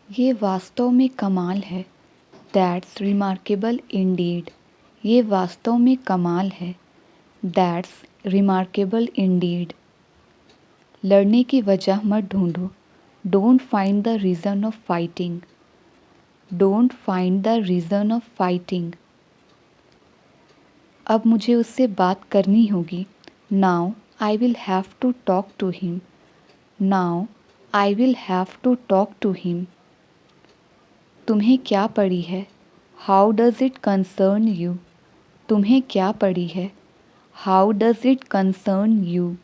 ये वास्तव में कमाल है। That's remarkable indeed. ये वास्तव में कमाल है। That's remarkable indeed. लड़ने की वजह मत ढूंढो। Don't find the reason of fighting. Don't find the reason of fighting. अब मुझे उससे बात करनी होगी। Now I will have to talk to him. Now I will have to talk to him. तुम्हें क्या पड़ी है? How does it concern you? तुम्हें क्या पड़ी है? How does it concern you?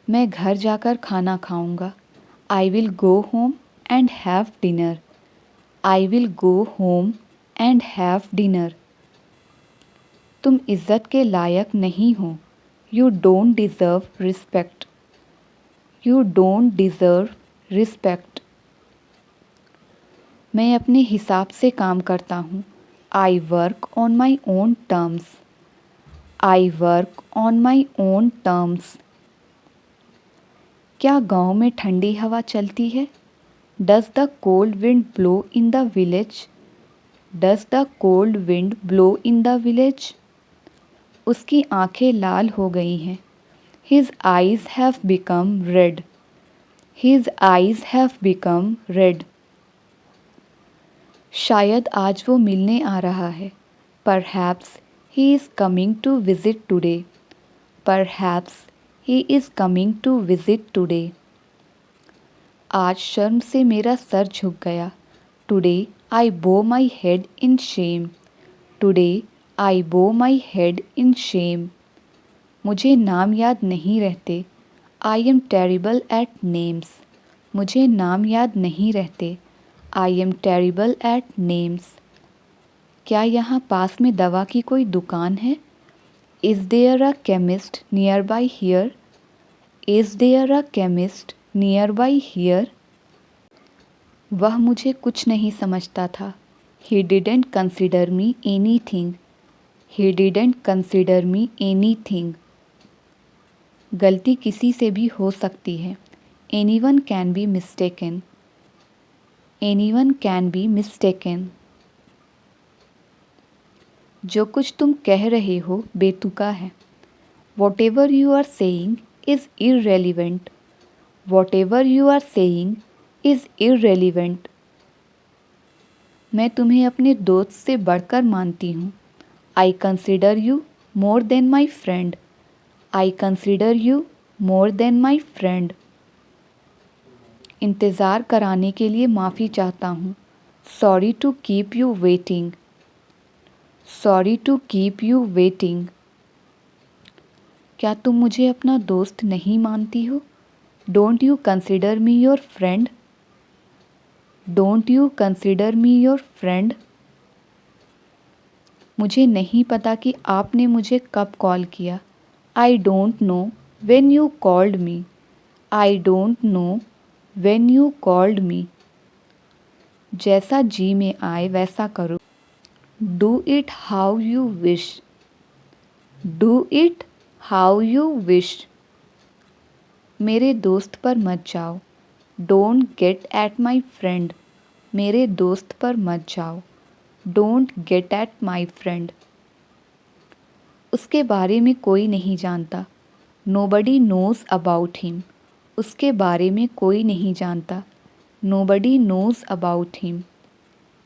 मैं घर जाकर खाना खाऊंगा। I will go home and have dinner. I will go home and have dinner. तुम इज़्ज़त के लायक नहीं हो। You don't deserve respect. You don't deserve respect. मैं अपने हिसाब से काम करता हूँ। I work on my own terms. I work on my own terms. क्या गांव में ठंडी हवा चलती है? Does the cold wind blow in the village? Does the cold wind blow in the village? उसकी आंखें लाल हो गई हैं। His eyes have become red. His eyes have become red. शायद आज वो मिलने आ रहा है। Perhaps he is coming to visit today. Perhaps he is coming to visit today. आज शर्म से मेरा सर झुक गया। टुडे आई बो my head in Shem. Today I बो माई हेड इन शेम। मुझे नाम याद नहीं रहते। I am terrible at names. मुझे नाम याद नहीं रहते। I am terrible at names. क्या यहाँ पास में दवा की कोई दुकान है? Is there a chemist nearby here? Is there a chemist nearby here? वह मुझे कुछ नहीं समझता था। He didn't consider me anything. He didn't consider me anything. गलती किसी से भी हो सकती है। Any one can be mistaken. Any one can be mistaken. जो कुछ तुम कह रहे हो बेतुका है। Whatever you are saying is irrelevant. Whatever you are saying is irrelevant. मैं तुम्हें अपने दोस्त से बढ़कर मानती हूँ। I consider you more than my friend. I consider you more than my friend. इंतज़ार कराने के लिए माफ़ी चाहता हूँ। Sorry to keep you waiting. Sorry to keep you waiting. क्या तुम मुझे अपना दोस्त नहीं मानती हो? Don't you consider me your friend? Don't you consider me your friend? मुझे नहीं पता कि आपने मुझे कब कॉल किया। I don't know when you called me. I don't know when you called me. जैसा जी में आए वैसा करो। Do it how you wish. Do it how you wish. मेरे दोस्त पर मत जाओ। Don't get at my friend. मेरे दोस्त पर मत जाओ। Don't get at my friend. उसके बारे में कोई नहीं जानता। Nobody nose about him. उसके बारे में कोई नहीं जानता। Nobody nose about him.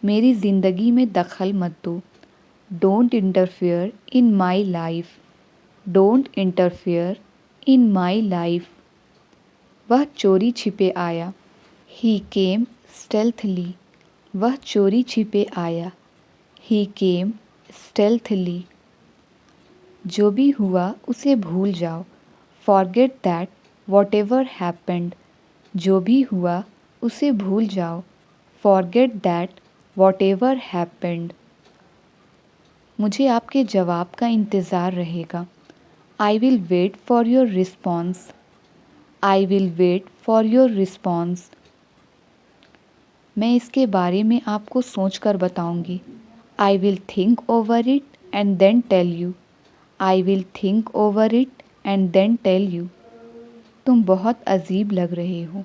मेरी ज़िंदगी में दखल मत दो। Don't interfere in my life. Don't interfere in my life. वह चोरी छिपे आया। ही केम स्टेल्थली। वह चोरी छिपे आया। ही केम स्टेल्थली। जो भी हुआ उसे भूल जाओ। Forget that whatever happened. जो भी हुआ उसे भूल जाओ। Forget that whatever happened. मुझे आपके जवाब का इंतज़ार रहेगा। I will wait for your response. I will wait for your response. मैं इसके बारे में आपको सोच कर बताऊँगी। I will think over it and then tell you. I will think over it and then tell you. तुम बहुत अजीब लग रहे हो।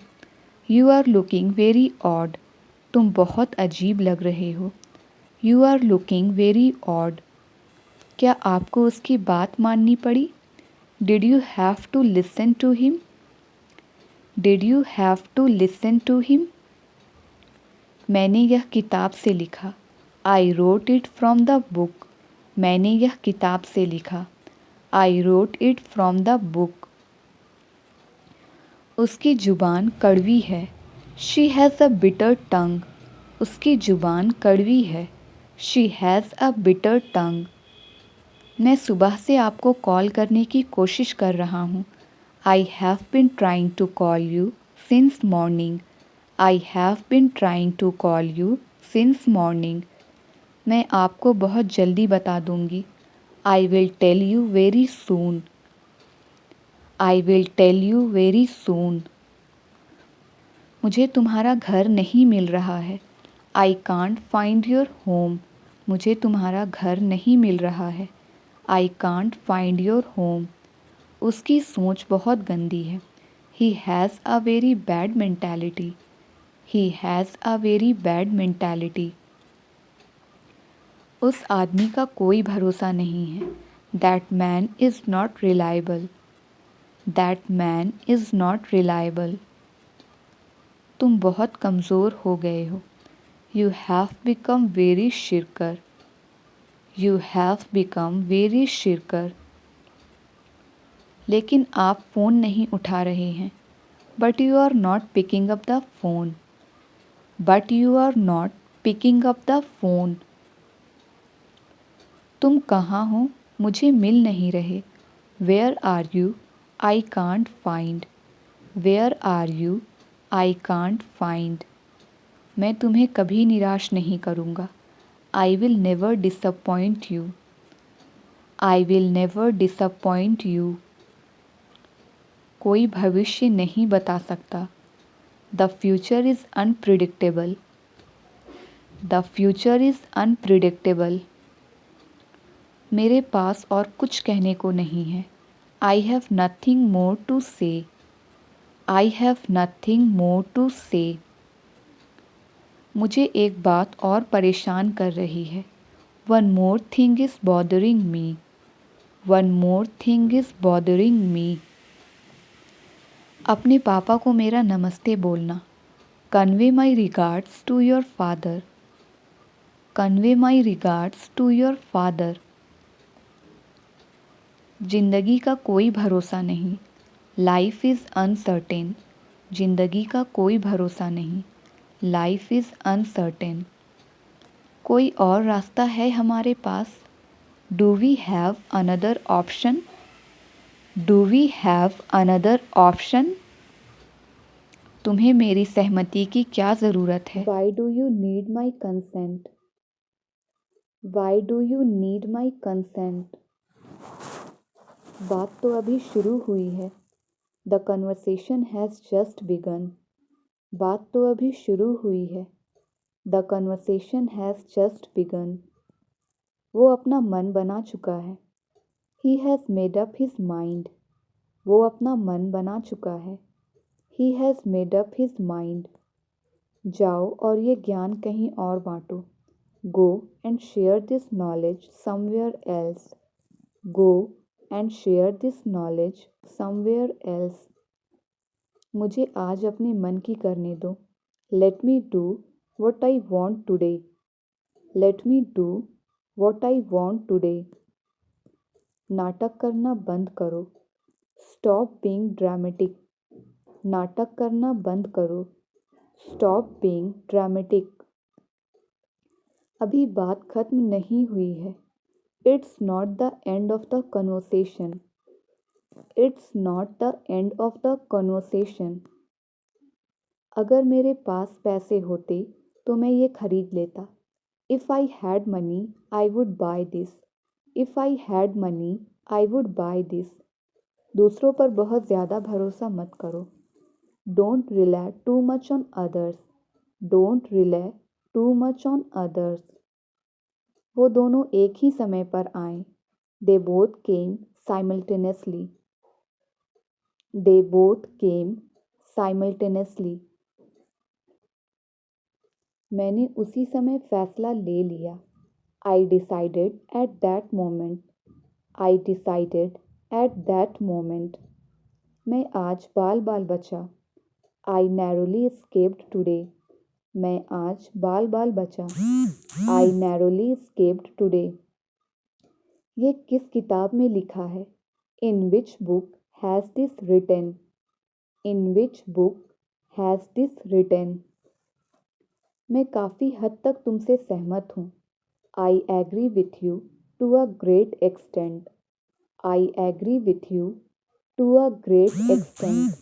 You are looking very odd, तुम बहुत अजीब लग रहे हो। You are looking very odd, क्या आपको उसकी बात माननी पड़ी? Did you have to listen to him? Did you have to listen to him? मैंने यह किताब से लिखा। I wrote it from the book, मैंने यह किताब से लिखा। I wrote it from the book. उसकी ज़ुबान कड़वी है। She has a bitter tongue, उसकी ज़ुबान कड़वी है। She has a bitter tongue. मैं सुबह से आपको कॉल करने की कोशिश कर रहा हूँ। I have been trying to call you since morning. I have been trying to call you since morning. मैं आपको बहुत जल्दी बता दूँगी। I will tell you very soon. I will tell you very soon. मुझे तुम्हारा घर नहीं मिल रहा है। I can't find your home, मुझे तुम्हारा घर नहीं मिल रहा है। I can't find your home. उसकी सोच बहुत गंदी है। He has a very bad mentality. He has a very bad mentality. उस आदमी का कोई भरोसा नहीं है। That man is not reliable. That man is not reliable. तुम बहुत कमज़ोर हो गए हो। You have become very shirker. You have become very shirker. लेकिन आप फ़ोन नहीं उठा रहे हैं। But you are not picking up the phone. But you are not picking up the phone. तुम कहाँ हो? मुझे मिल नहीं रहे। Where are you? I can't find. Where are you? I can't find. मैं तुम्हें कभी निराश नहीं करूँगा। I will never disappoint you. I will never disappoint you. कोई भविष्य नहीं बता सकता। The future is unpredictable. The future is unpredictable. मेरे पास और कुछ कहने को नहीं है। I have nothing more to say. I have nothing more to say. मुझे एक बात और परेशान कर रही है। One more thing is bothering me. One more thing is bothering me. अपने पापा को मेरा नमस्ते बोलना। Convey my regards to your father. Convey my regards to your father. जिंदगी का कोई भरोसा नहीं। Life is uncertain. जिंदगी का कोई भरोसा नहीं। Life is uncertain. कोई और रास्ता है हमारे पास? Do we have another option? Do we have another option? तुम्हें मेरी सहमति की क्या ज़रूरत है? Why do you need my consent? Why do you need my consent? बात तो अभी शुरू हुई है। The conversation has just begun. बात तो अभी शुरू हुई है। The conversation has just begun. वो अपना मन बना चुका है। He has made up his mind. वो अपना मन बना चुका है। He has made up his mind. जाओ और ये ज्ञान कहीं और बांटो। Go and share this knowledge somewhere else. Go and share this knowledge somewhere else. मुझे आज अपने मन की करने दो। Let me do what I want today. Let me do what I want today. नाटक करना बंद करो। Stop being dramatic. नाटक करना बंद करो। Stop being dramatic. अभी बात खत्म नहीं हुई है। It's not the end of the conversation. It's not the end of the conversation. अगर मेरे पास पैसे होते तो मैं ये खरीद लेता। If I had money I would by this. If I had money I would by this. दूसरों पर बहुत ज़्यादा भरोसा मत करो। Don't rely too much on others. Don't rely too much on others. वो दोनों एक ही समय पर आए। They both came simultaneously. They both came simultaneously. मैंने उसी समय फैसला ले लिया। I decided at that moment. I decided at that moment. मैं आज बाल बाल बचा। I narrowly escaped today. मैं आज बाल बाल बचा। I narrowly escaped today. ये किस किताब में लिखा है? In which book has this written? In which book has this written? मैं काफ़ी हद तक तुमसे सहमत हूँ। I agree with you to a great extent. I agree with you to a great extent.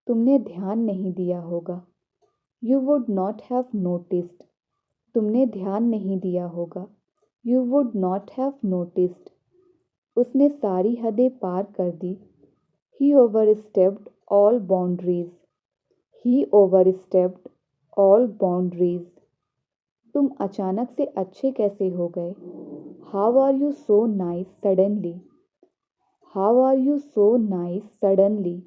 तुमने ध्यान नहीं दिया होगा। You would not have noticed. तुमने ध्यान नहीं दिया होगा। You would not have noticed. उसने सारी हदें पार कर दी। He overstepped all boundaries. He overstepped all boundaries. तुम अचानक से अच्छे कैसे हो गए? How are you so nice suddenly? How are you so nice suddenly?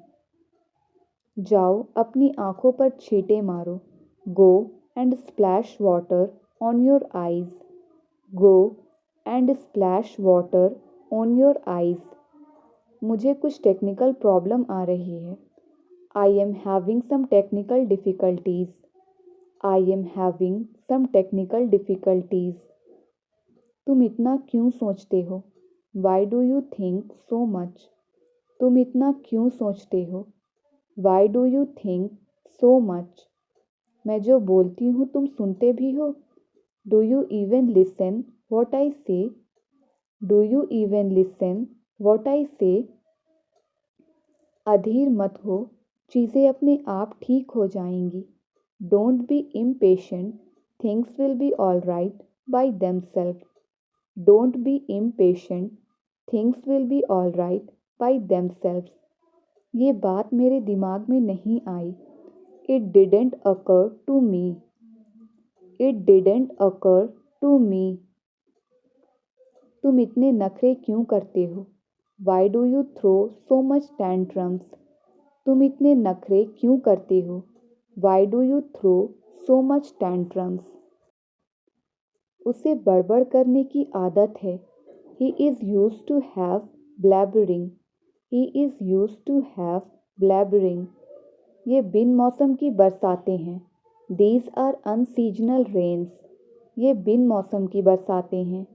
जाओ अपनी आंखों पर छींटे मारो। Go and splash water on your eyes. Go and splash water on your eyes. मुझे कुछ टेक्निकल प्रॉब्लम आ रही है। आई am having some technical difficulties. I am having some technical difficulties. तुम इतना क्यों सोचते हो? Why do you think so much? तुम इतना क्यों सोचते हो? Why do you think so much? मैं जो बोलती हूँ तुम सुनते भी हो? Do you even listen what I say? Do you even listen what I say? अधीर मत हो, चीज़ें अपने आप ठीक हो जाएंगी। Don't be impatient, things will be all right by themselves. Don't be impatient, things will be all right by themselves. ये बात मेरे दिमाग में नहीं आई। It didn't occur to me. It didn't occur to me. तुम इतने नखरे क्यों करते हो? Why do you throw so much tantrums? तुम इतने नखरे क्यों करते हो? Why do you throw so much tantrums? उसे बड़बड़ करने की आदत है। He is used to have blabbering. He is used to have blabbering. ये बिन मौसम की बरसातें हैं। These are unseasonal rains. ये बिन मौसम की बरसातें हैं।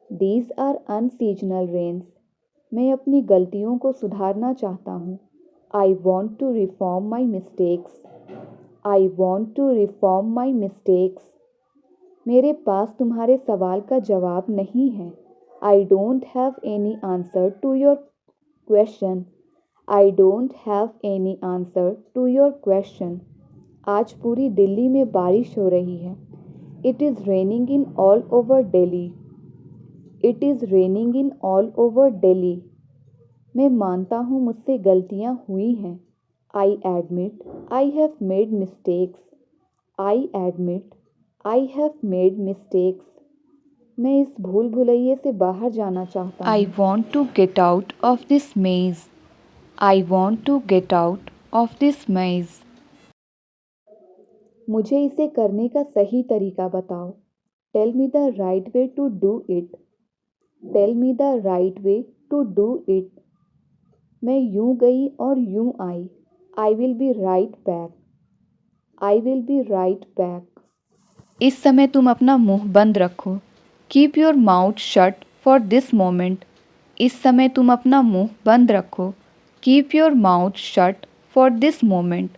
These are unseasonal rains. मैं अपनी गलतियों को सुधारना चाहता हूँ। I want to reform my mistakes. I want to reform my mistakes. मेरे पास तुम्हारे सवाल का जवाब नहीं है। I don't have any answer to your question. I don't have any answer to your question. आज पूरी दिल्ली में बारिश हो रही है। It is raining in all over Delhi. It is raining in all over Delhi. मैं मानता हूँ मुझसे गलतियाँ हुई हैं। I admit I have made mistakes. I admit I have made mistakes. मैं इस भूल भुलैये से बाहर जाना चाहता हूँ। I want to get out of this maze. I want to get out of this maze. मुझे इसे करने का सही तरीका बताओ। Tell me the right way to do it. Tell me the right way to do it. मैं यूं गई और यूं आई। I will be right back. I will be right back. इस समय तुम अपना मुंह बंद रखो। Keep your mouth shut for this moment. इस समय तुम अपना मुंह बंद रखो। Keep your mouth shut for this moment.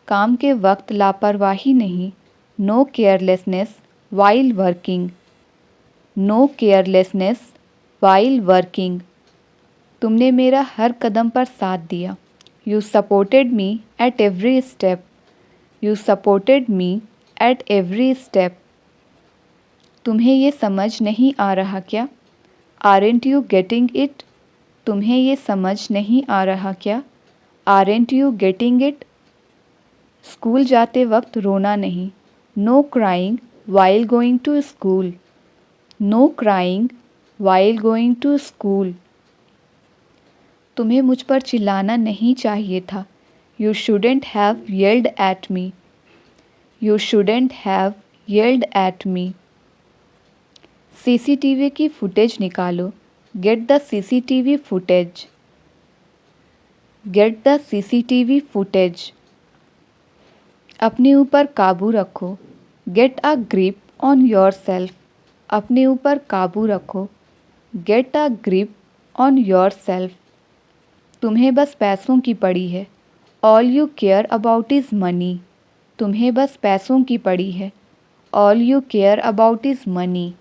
काम के वक्त लापरवाही नहीं। No carelessness while working. No carelessness while working. तुमने मेरा हर कदम पर साथ दिया। You supported me at every step. You supported me at every step. तुम्हें ये समझ नहीं आ रहा क्या? Aren't you getting it? तुम्हें ये समझ नहीं आ रहा क्या? Aren't you getting it? School जाते वक्त रोना नहीं। No crying while going to school. No crying while going to school. तुम्हें मुझ पर चिल्लाना नहीं चाहिए था। You shouldn't have yelled at me. You shouldn't have yelled at me. CCTV की फुटेज निकालो. Get the CCTV footage. Get the CCTV footage. अपने ऊपर काबू रखो. Get a grip on yourself. अपने ऊपर काबू रखो. Get a grip on yourself. तुम्हें बस पैसों की पड़ी है. All you care about is money. तुम्हें बस पैसों की पड़ी है. All you care about is money.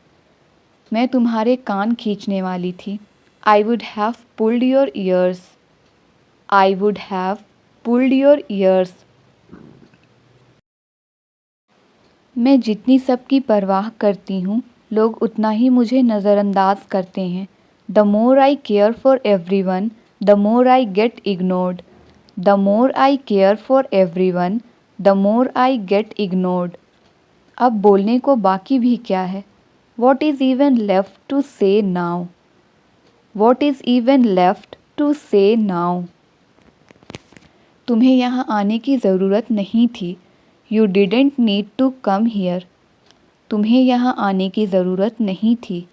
मैं तुम्हारे कान खींचने वाली थी. I would have pulled your ears. I would have pulled your ears. मैं जितनी सबकी परवाह करती हूँ, लोग उतना ही मुझे नज़रअंदाज करते हैं. The more I care for everyone, the more I get ignored. The more I care for everyone, the more I get ignored. अब बोलने को बाकी भी क्या है? What is even left to say now? What is even left to say now? तुम्हें यहाँ आने की ज़रूरत नहीं थी. You didn't need to come here. तुम्हें यहाँ आने की ज़रूरत नहीं थी.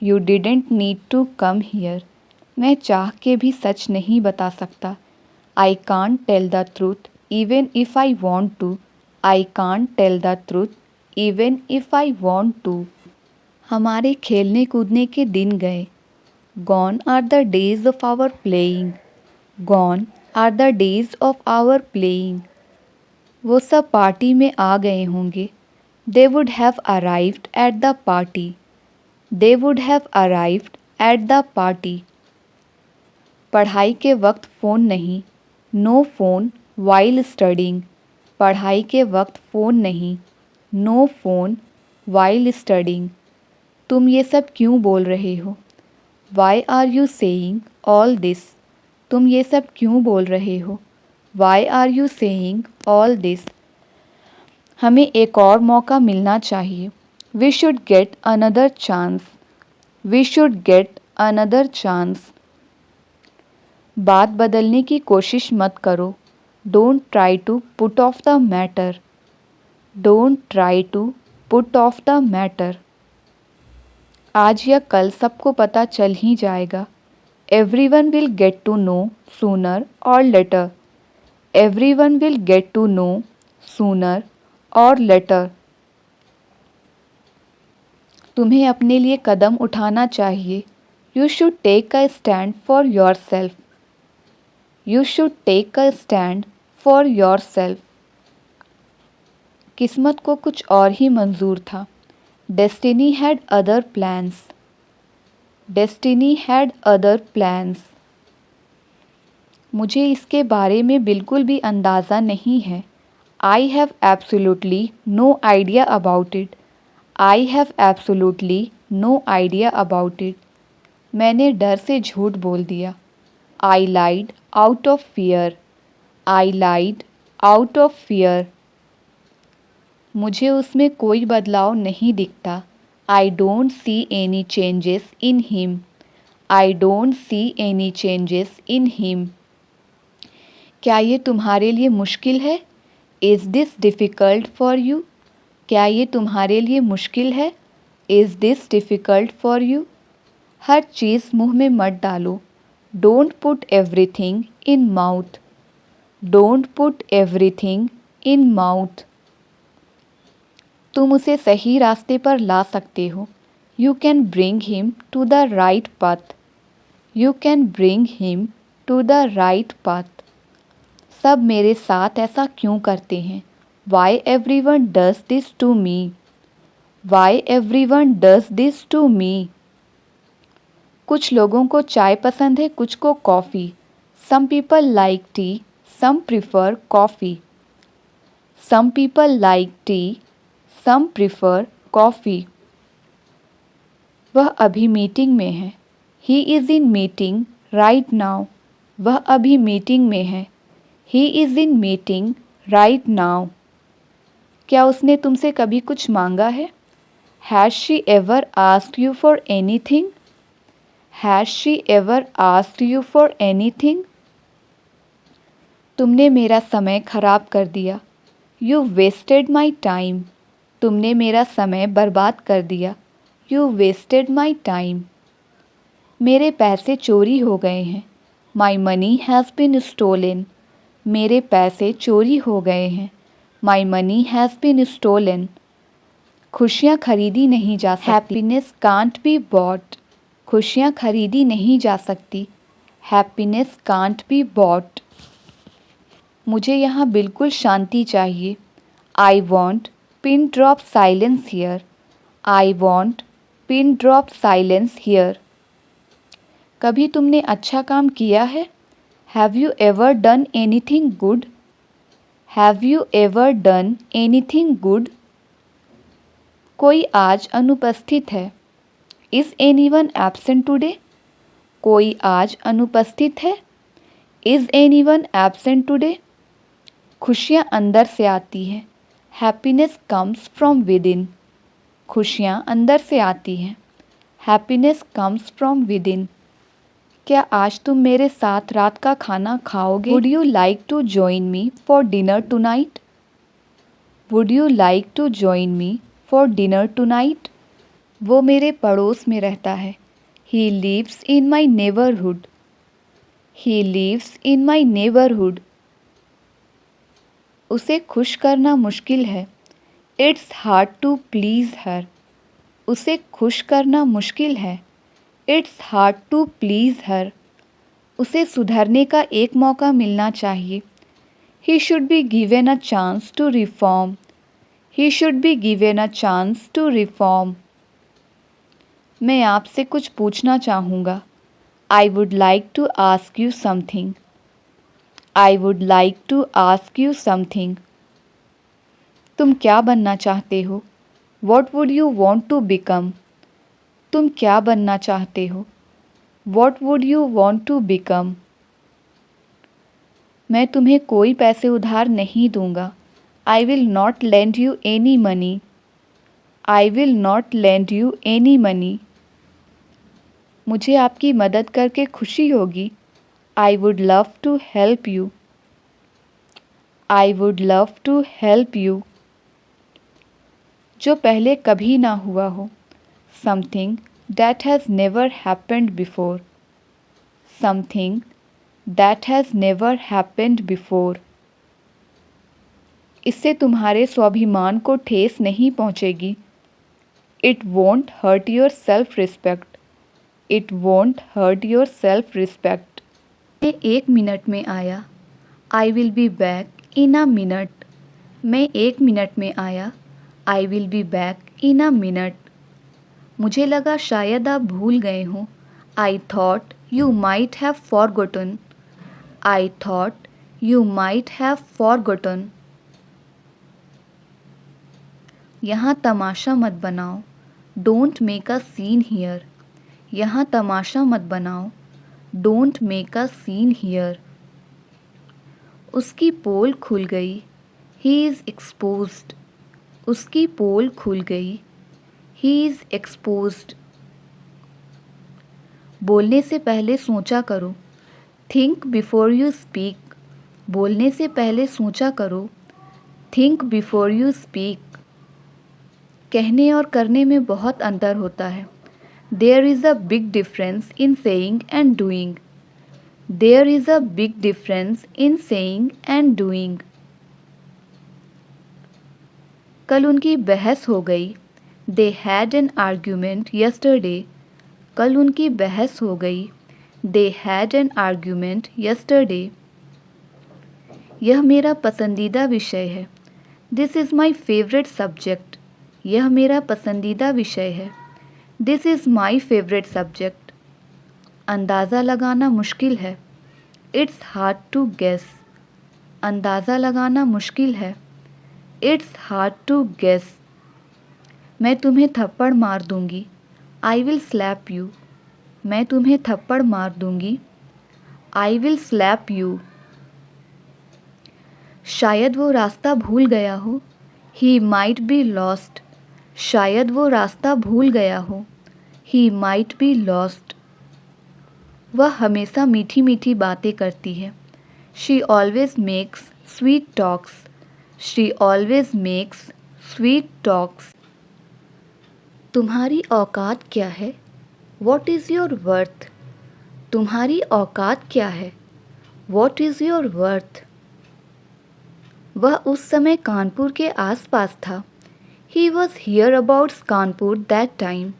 You didn't need to come here. मैं चाह के भी सच नहीं बता सकता. I can't tell the truth even if I want to. I can't tell the truth even if I want to. हमारे खेलने कूदने के दिन गए. Gone are the days of our playing. Gone are the days of our playing. वो सब party में आ गए होंगे. They would have arrived at the party. They would have arrived at the party. पढ़ाई के वक्त फ़ोन नहीं. No phone while studying. पढ़ाई के वक्त फ़ोन नहीं. No phone while studying. तुम ये सब क्यों बोल रहे हो? Why are you saying all this? तुम ये सब क्यों बोल रहे हो? Why are you saying all this? हमें एक और मौका मिलना चाहिए. We should get another chance. We should get another chance. बात बदलने की कोशिश मत करो. Don't try to put off the matter. Don't try to put off the matter. आज या कल सबको पता चल ही जाएगा. Everyone will get to know sooner or later. Everyone will get to know sooner or later. तुम्हें अपने लिए कदम उठाना चाहिए. You should take a stand for yourself. You should take a stand for yourself. किस्मत को कुछ और ही मंजूर था. Destiny had other plans. Destiny had other plans. मुझे इसके बारे में बिल्कुल भी अंदाज़ा नहीं है. I have absolutely no idea about it. I have absolutely no idea about it. मैंने डर से झूठ बोल दिया. I lied out of fear. I lied out of fear. मुझे उसमें कोई बदलाव नहीं दिखता. I don't see any changes in him. I don't see any changes in him. क्या ये तुम्हारे लिए मुश्किल है? Is this difficult for you? क्या ये तुम्हारे लिए मुश्किल है? Is this difficult for you? हर चीज़ मुंह में मत डालो. Don't put everything in mouth. Don't put everything in mouth. तुम उसे सही रास्ते पर ला सकते हो. You can bring him to the right path. You can bring him to the right path. सब मेरे साथ ऐसा क्यों करते हैं? Why everyone does this to me? Why everyone does this to me? कुछ लोगों को चाय पसंद है, कुछ को coffee. Some people like tea, some prefer coffee. Some people like tea, some prefer coffee. वह अभी मीटिंग में है. He is in meeting right now. वह अभी मीटिंग में है. He is in meeting right now. क्या उसने तुमसे कभी कुछ मांगा है? Has she ever asked you for anything? Has she ever asked you for anything? तुमने मेरा समय खराब कर दिया. यू वेस्टेड माई टाइम, तुमने मेरा समय बर्बाद कर दिया। You wasted my time. मेरे पैसे चोरी हो गए हैं। My money has been stolen, मेरे पैसे चोरी हो गए हैं। My money has been stolen. खुशियाँ खरीदी नहीं जा सकती। हैप्पीनेस कांट बी बॉट, खुशियाँ खरीदी नहीं जा सकती। Happiness can't be bought. मुझे यहाँ बिल्कुल शांति चाहिए। I want pin drop silence here, I want pin drop silence here. कभी तुमने अच्छा काम किया है? Have you ever done anything good, have you ever done anything good. कोई आज अनुपस्थित है। इज़ एनीवन एब्सेंट टुडे, कोई आज अनुपस्थित है। Is anyone absent today. खुशियाँ अंदर से आती हैं। Happiness comes from within, खुशियाँ अंदर से आती हैं। Happiness comes from within. क्या आज तुम मेरे साथ रात का खाना खाओगे? Would you like to join me for dinner tonight, would you like to join me for dinner tonight. वो मेरे पड़ोस में रहता है। He lives in my neighbourhood, he lives in my neighbourhood. उसे खुश करना मुश्किल है। It's hard to please her, उसे खुश करना मुश्किल है। It's hard to please her. उसे सुधरने का एक मौका मिलना चाहिए। He should be given a chance to reform, he should be given a chance to reform. मैं आपसे कुछ पूछना चाहूँगा। I would like to ask you something, I would like to ask you something. तुम क्या बनना चाहते हो? What would you want to become, तुम क्या बनना चाहते हो? What would you want to become. मैं तुम्हें कोई पैसे उधार नहीं दूंगा। I will not lend you any money, I will not lend you any money. मुझे आपकी मदद करके खुशी होगी। I would love to help you, I would love to help you. जो पहले कभी ना हुआ हो। Something that has never happened before, something that has never happened before. इससे तुम्हारे स्वाभिमान को ठेस नहीं पहुँचेगी। It won't hurt your self respect, it won't hurt your self respect. मैं 1 मिनट में आया। I will be back in a minute, मैं 1 मिनट में आया। I will be back in a minute. मुझे लगा शायद आप भूल गए हों। I thought you might have forgotten, I thought you might have forgotten. यहाँ तमाशा मत बनाओ। Don't make a scene here, यहाँ तमाशा मत बनाओ। Don't make a scene here. उसकी पोल खुल गई। ही इज़ एक्सपोज्ड, उसकी पोल खुल गई। He is exposed. बोलने से पहले सोचा करो। थिंक बिफोर यू स्पीक, बोलने से पहले सोचा करो। Think before you speak. कहने और करने में बहुत अंतर होता है। There is a big difference in saying and doing, there is a big difference in saying and doing. कल उनकी बहस हो गई। They had an argument yesterday, कल उनकी बहस हो गई। They had an argument yesterday. यह मेरा पसंदीदा विषय है। This is my favourite subject, यह मेरा पसंदीदा विषय है। This is my favourite subject. अंदाज़ा लगाना मुश्किल है। इट्स हार्ड टू गेस, अंदाज़ा लगाना मुश्किल है। It's hard to guess. मैं तुम्हें थप्पड़ मार दूंगी। आई विल स्लैप यू, मैं तुम्हें थप्पड़ मार दूंगी। I will slap you. शायद वो रास्ता भूल गया हो। ही माइट बी लॉस्ट, शायद वो रास्ता भूल गया हो। He might be lost. वह हमेशा मीठी मीठी बातें करती है। She always makes sweet talks, She always makes sweet talks. तुम्हारी औकात क्या है? What is your worth? तुम्हारी औकात क्या है? What is your worth? वह उस समय कानपुर के आसपास था. He was hereabouts Kanpur that time.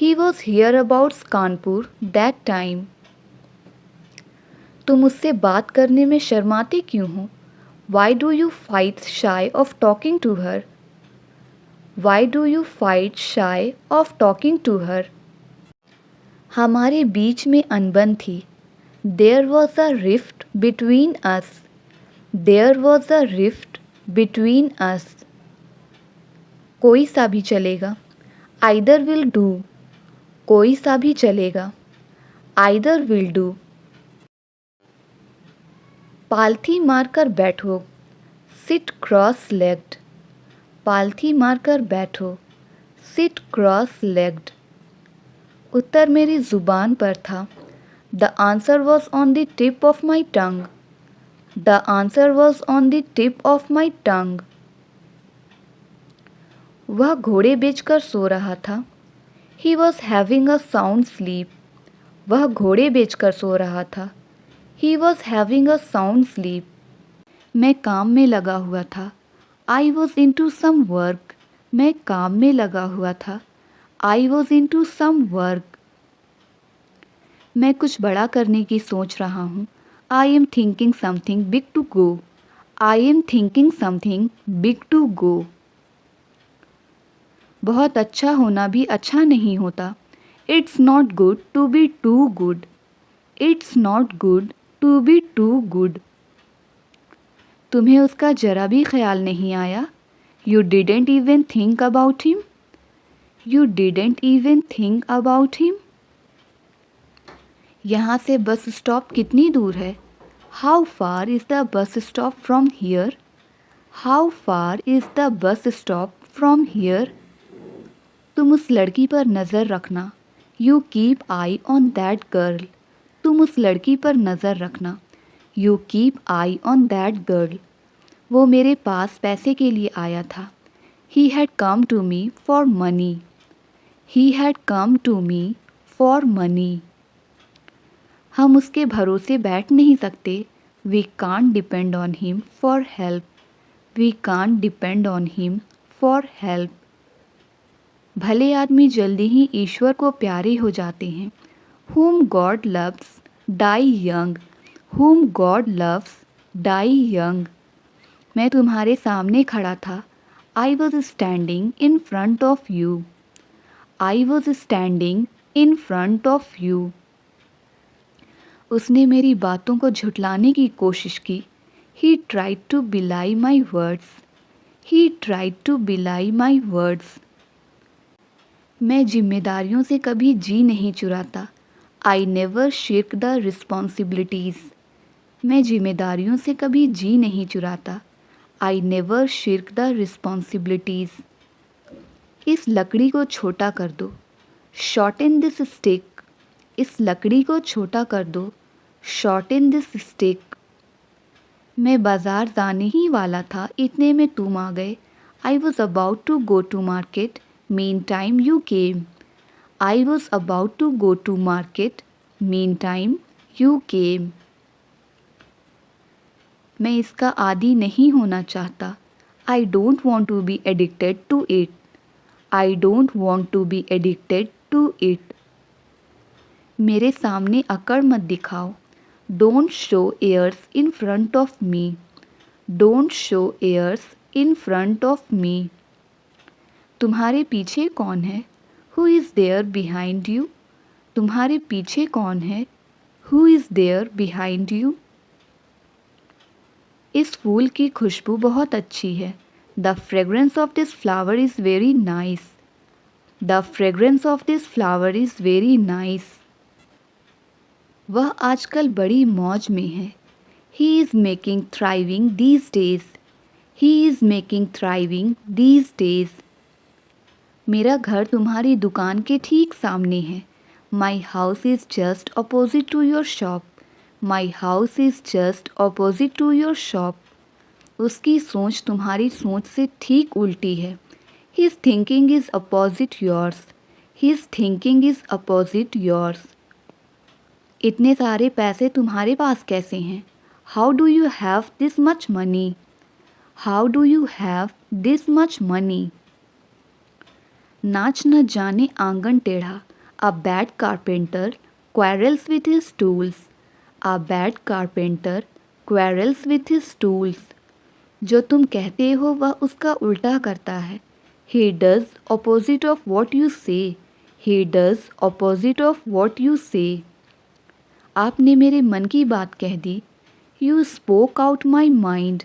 He was hereabouts Kanpur that time. तुम उससे बात करने में शर्माते क्यों हो? Why do you fight shy of talking to her? Why do you fight shy of talking to her? हमारे बीच में अनबन थी. There was a rift between us. There was a rift between us. कोई सा भी चलेगा. Either will do. कोई सा भी चलेगा. Either will do. पालथी मारकर बैठो. Sit cross-legged. पालथी मारकर बैठो. Sit cross-legged. उत्तर मेरी ज़ुबान पर था. The answer was on the tip of my tongue. The answer was on the tip of my tongue. वह घोड़े बेचकर सो रहा था. He was having a sound sleep. वह घोड़े बेचकर सो रहा था. He was having a sound sleep. मैं काम में लगा हुआ था. I was into some work. मैं काम में लगा हुआ था. I was into some work. मैं कुछ बड़ा करने की सोच रहा हूँ. I am thinking something big to go. I am thinking something big to go. बहुत अच्छा होना भी अच्छा नहीं होता. It's not good to be too good. It's not good to be too good. तुम्हें उसका जरा भी ख्याल नहीं आया. You didn't even think about him. You didn't even think about him. यहाँ से बस स्टॉप कितनी दूर है? How far is the bus stop from here? How far is the bus stop from here? तुम उस लड़की पर नज़र रखना. You keep eye on that girl. तुम उस लड़की पर नज़र रखना. You keep eye on that girl. वो मेरे पास पैसे के लिए आया था. He had come to me for money. He had come to me for money. हम उसके भरोसे बैठ नहीं सकते. We can't depend on him for help. We can't depend on him for help. भले आदमी जल्दी ही ईश्वर को प्यारे हो जाते हैं. Whom God loves die young. Whom God loves die young. मैं तुम्हारे सामने खड़ा था. I was standing in front of you. I was standing in front of you. उसने मेरी बातों को झुठलाने की कोशिश की. He tried to belie my words. He tried to belie my words. मैं जिम्मेदारियों से कभी जी नहीं चुराता. I never shirk the responsibilities. मैं जिम्मेदारियों से कभी जी नहीं चुराता. I never shirk the responsibilities. इस लकड़ी को छोटा कर दो. Shorten this stick. इस लकड़ी को छोटा कर दो. Shorten this stick. मैं बाज़ार जाने ही वाला था. इतने में तुम आ गए. I was about to go to market. Meantime you came. I was about to go to market. Meantime you came. मैं इसका आदी नहीं होना चाहता. I don't want to be addicted to it. I don't want to be addicted to it. मेरे सामने अकड़ मत दिखाओ. Don't show airs in front of me. Don't show airs in front of me. तुम्हारे पीछे कौन है? Who is there behind you? तुम्हारे पीछे कौन है? Who is there behind you? इस फूल की खुशबू बहुत अच्छी है. The fragrance of this flower is very nice. The fragrance of this flower is very nice. वह आजकल बड़ी मौज में है. He is making thriving these days. He is making thriving these days. मेरा घर तुम्हारी दुकान के ठीक सामने है. My house is just opposite to your shop. My house is just opposite to your shop. उसकी सोच तुम्हारी सोच से ठीक उल्टी है। His thinking is opposite yours. His thinking is opposite yours. इतने सारे पैसे तुम्हारे पास कैसे हैं? How do you have this much money? How do you have this much money? नाच न जाने आंगन टेढ़ा. A bad carpenter quarrels with his tools. A bad carpenter quarrels with his tools. जो तुम कहते हो वह उसका उल्टा करता है. He does opposite of what you say. He does opposite of what you say. आपने मेरे मन की बात कह दी. You spoke out my mind.